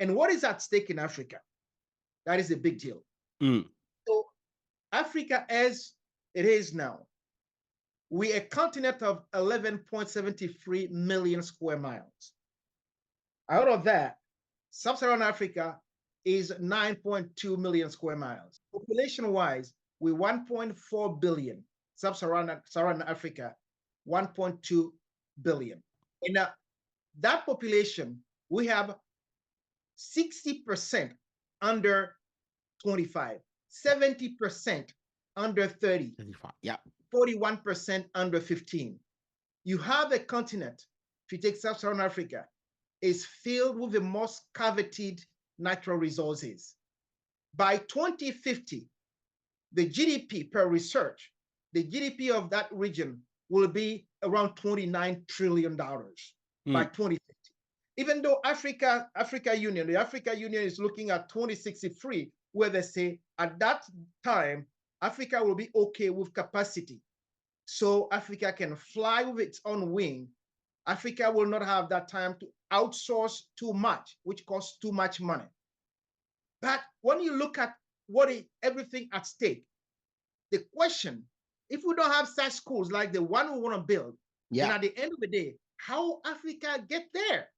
And what is at stake in Africa? That is a big deal. So Africa, as it is now, we're a continent of 11.73 million square miles. Out of that, Sub-Saharan Africa is 9.2 million square miles. Population-wise, we're 1.4 billion. Sub-Saharan Africa, 1.2 billion. In that population, we have 60% under 25, 70% under 30, 41% under 15. You have a continent, if you take Sub-Saharan Africa, is filled with the most coveted natural resources. By 2050, the GDP per research, the GDP of that region will be around $29 trillion by 2050. Even though the Africa Union is looking at 2063, where they say at that time, Africa will be okay with capacity. So Africa can fly with its own wing. Africa will not have that time to outsource too much, which costs too much money. But when you look at everything at stake, the question, if we don't have such schools like the one we want to build, then at the end of the day, how Africa get there?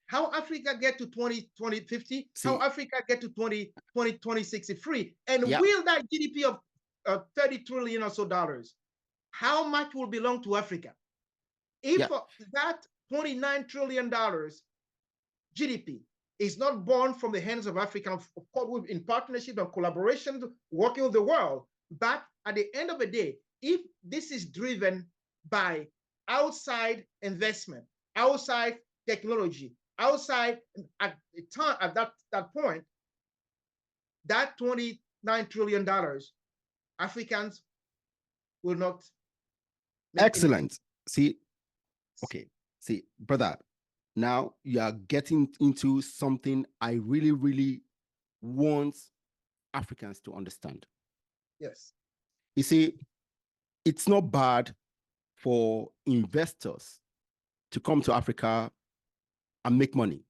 How Africa get to 2050? How Africa get to 2063? And will that GDP of 30 trillion or so dollars, how much will belong to Africa? If that $29 trillion GDP is not born from the hands of Africa, of course, in partnership and collaboration, working with the world, but at the end of the day, if this is driven by outside investment, outside technology, outside at that point, that $29 trillion, Africans will not. Excellent. See, brother, now you are getting into something I really, really want Africans to understand. Yes. You see, it's not bad for investors to come to Africa and make money.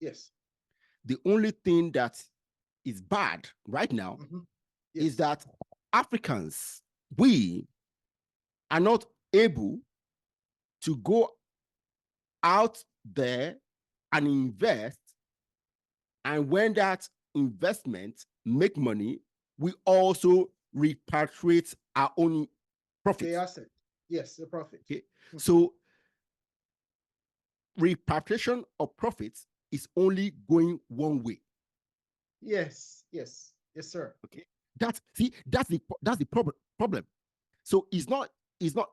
Yes. The only thing that is bad right now is that Africans, we are not able to go out there and invest. And when that investment make money, we also repatriate our own profit. The asset. Yes, the profit. Okay. So repatriation of profits is only going one way. Yes, sir. Okay. That's the problem. So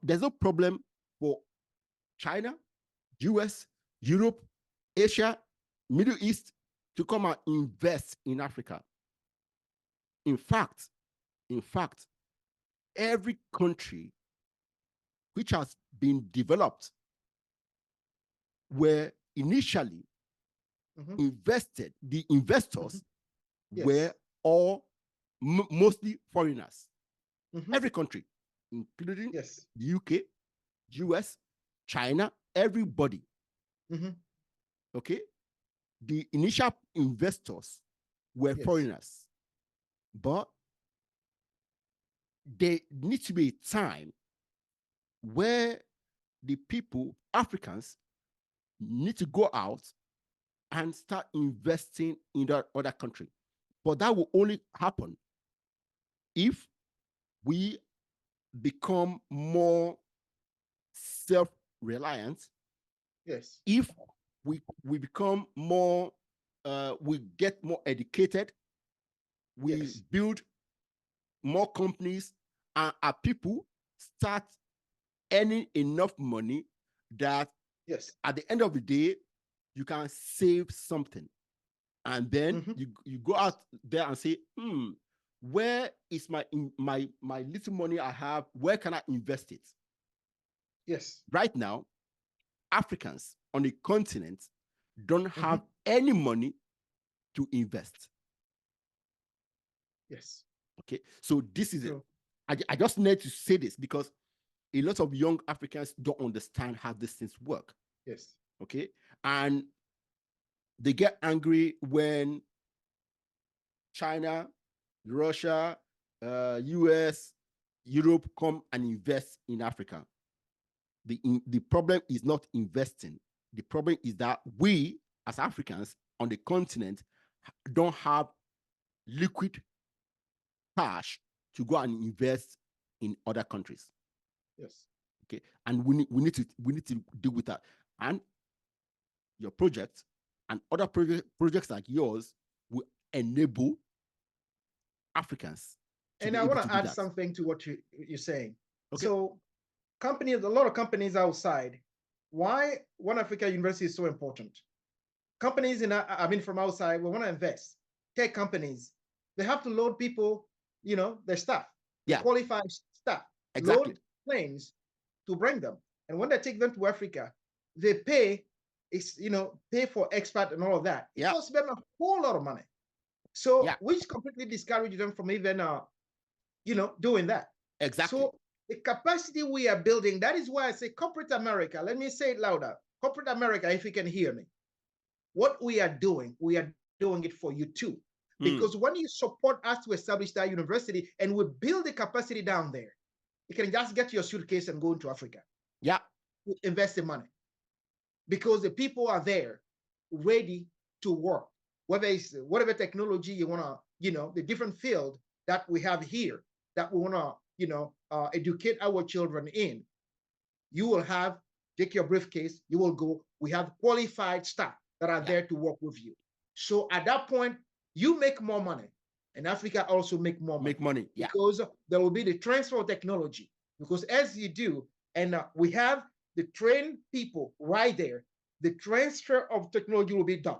there's no problem for China, US, Europe, Asia, Middle East to come and invest in Africa. In fact, every country which has been developed were initially invested, the investors were all mostly foreigners. Every country, including the UK, US, China, everybody. Okay? The initial investors were foreigners. But there needs to be a time where the people, Africans, need to go out and start investing in that other country. But that will only happen if we become more self-reliant. Yes. If we become more, we get more educated, we build more companies, and our people start earning enough money that at the end of the day, you can save something. And then you go out there and say, where is my little money I have? Where can I invest it? Yes. Right now, Africans on the continent don't have any money to invest. Yes. Okay. So this is it. I just need to say this because a lot of young Africans don't understand how these things work. Yes. Okay. And they get angry when China, Russia, US, Europe come and invest in Africa. The problem is not investing. The problem is that we, as Africans on the continent, don't have liquid cash to go and invest in other countries. Yes. Okay, and we need to deal with that. And your project and other projects like yours will enable Africans. And I want to add something to what you're saying. Okay. So companies, a lot of companies outside, why One Africa University is so important. Companies from outside, we want to invest. Tech companies, they have to load people, their staff, qualified staff, load planes to bring them. And when they take them to Africa, they pay for expat and all of that. It costs them a whole lot of money. So which completely discourages them from even doing that. Exactly. So the capacity we are building, that is why I say corporate America. Let me say it louder. Corporate America, if you can hear me. What we are doing it for you too. Because when you support us to establish that university and we build the capacity down there, you can just get your suitcase and go into Africa. Yeah. Invest the money. Because the people are there ready to work. Whether it's whatever technology you want to, the different field that we have here that we want to, educate our children in, you will take your briefcase, you will go. We have qualified staff that are there to work with you. So at that point, you make more money, and Africa also make more money. Because there will be the transfer of technology. Because as you do, and we have the trained people right there, the transfer of technology will be done.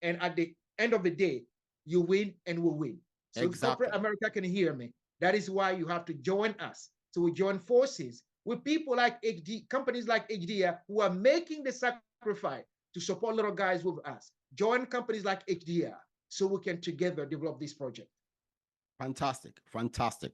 And at the end of the day, you win and we win. So if corporate America can hear me, that is why you have to join us. So we join forces with people like companies like HDR who are making the sacrifice to support little guys with us. Join companies like HDR so we can together develop this project. Fantastic, fantastic.